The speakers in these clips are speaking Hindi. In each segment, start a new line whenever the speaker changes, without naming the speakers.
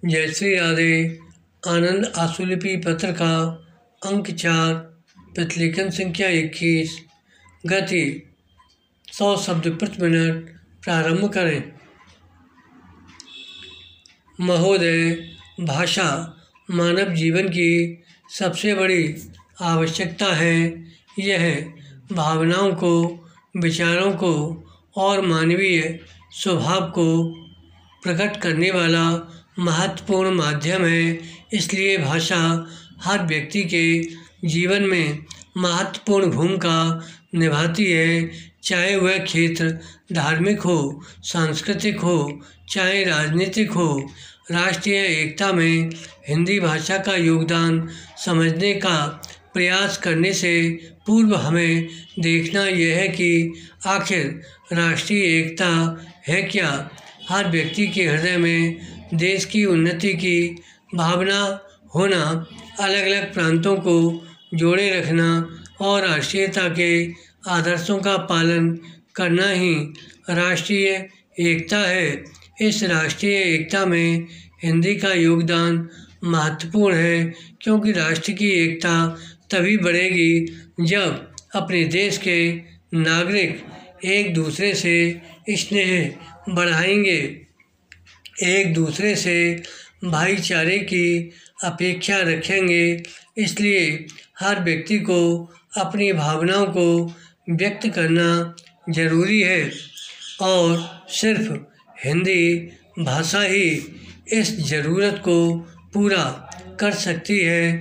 जयश्री राधे। आनंद आशुलिपि पत्र का अंक 4, प्रतिलेखन संख्या 21, गति 100 शब्द प्रति मिनट। प्रारंभ करें। महोदय, भाषा मानव जीवन की सबसे बड़ी आवश्यकता है। यह भावनाओं को, विचारों को और मानवीय स्वभाव को प्रकट करने वाला महत्वपूर्ण माध्यम है। इसलिए भाषा हर व्यक्ति के जीवन में महत्वपूर्ण भूमिका निभाती है, चाहे वह क्षेत्र धार्मिक हो, सांस्कृतिक हो, चाहे राजनीतिक हो। राष्ट्रीय एकता में हिंदी भाषा का योगदान समझने का प्रयास करने से पूर्व हमें देखना यह है कि आखिर राष्ट्रीय एकता है क्या। हर व्यक्ति के हृदय में देश की उन्नति की भावना होना, अलग अलग प्रांतों को जोड़े रखना और राष्ट्रीयता के आदर्शों का पालन करना ही राष्ट्रीय एकता है। इस राष्ट्रीय एकता में हिंदी का योगदान महत्वपूर्ण है, क्योंकि राष्ट्र की एकता तभी बढ़ेगी जब अपने देश के नागरिक एक दूसरे से स्नेह बढ़ाएंगे, एक दूसरे से भाईचारे की अपेक्षा रखेंगे। इसलिए हर व्यक्ति को अपनी भावनाओं को व्यक्त करना जरूरी है और सिर्फ हिंदी भाषा ही इस ज़रूरत को पूरा कर सकती है,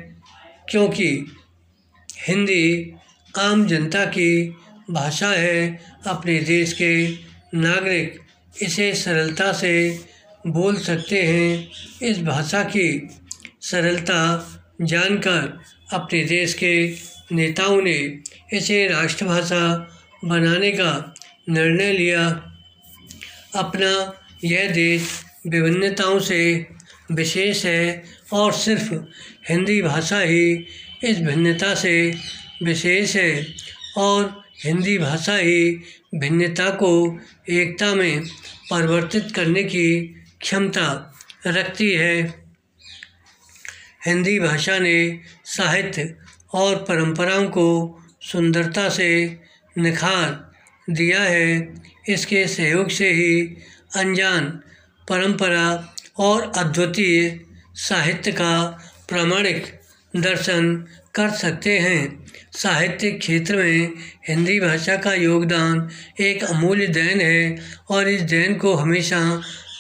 क्योंकि हिंदी आम जनता की भाषा है। अपने देश के नागरिक इसे सरलता से बोल सकते हैं। इस भाषा की सरलता जानकर अपने देश के नेताओं ने इसे राष्ट्रभाषा बनाने का निर्णय लिया। अपना यह देश विभिन्नताओं से विशेष है और सिर्फ हिंदी भाषा ही इस भिन्नता से विशेष है और हिंदी भाषा ही भिन्नता को एकता में परिवर्तित करने की क्षमता रखती है। हिंदी भाषा ने साहित्य और परंपराओं को सुंदरता से निखार दिया है। इसके सहयोग से ही अनजान परंपरा और अद्वितीय साहित्य का प्रामाणिक दर्शन कर सकते हैं। साहित्यिक क्षेत्र में हिंदी भाषा का योगदान एक अमूल्य देन है और इस देन को हमेशा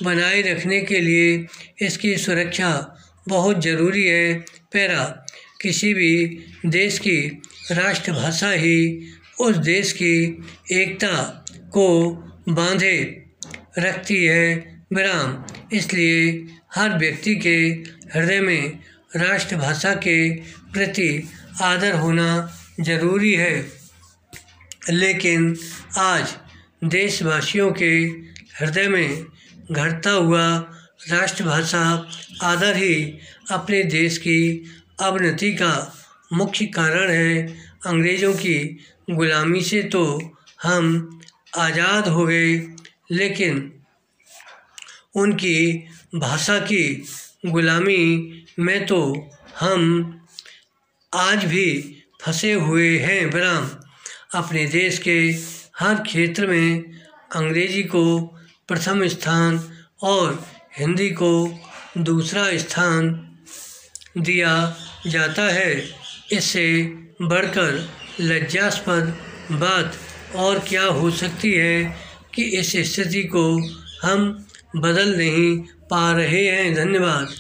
बनाए रखने के लिए इसकी सुरक्षा बहुत ज़रूरी है। पैरा, किसी भी देश की राष्ट्रभाषा ही उस देश की एकता को बांधे रखती है। विराम, इसलिए हर व्यक्ति के हृदय में राष्ट्रभाषा के प्रति आदर होना जरूरी है, लेकिन आज देशवासियों के हृदय में घटता हुआ राष्ट्रभाषा आदर ही अपने देश की अवनति का मुख्य कारण है। अंग्रेज़ों की गुलामी से तो हम आज़ाद हो गए, लेकिन उनकी भाषा की गुलामी में तो हम आज भी फंसे हुए हैं। विराम, अपने देश के हर क्षेत्र में अंग्रेजी को प्रथम स्थान और हिंदी को दूसरा स्थान दिया जाता है। इससे बढ़कर लज्जास्पद बात और क्या हो सकती है कि इस स्थिति को हम बदल नहीं पा रहे हैं। धन्यवाद।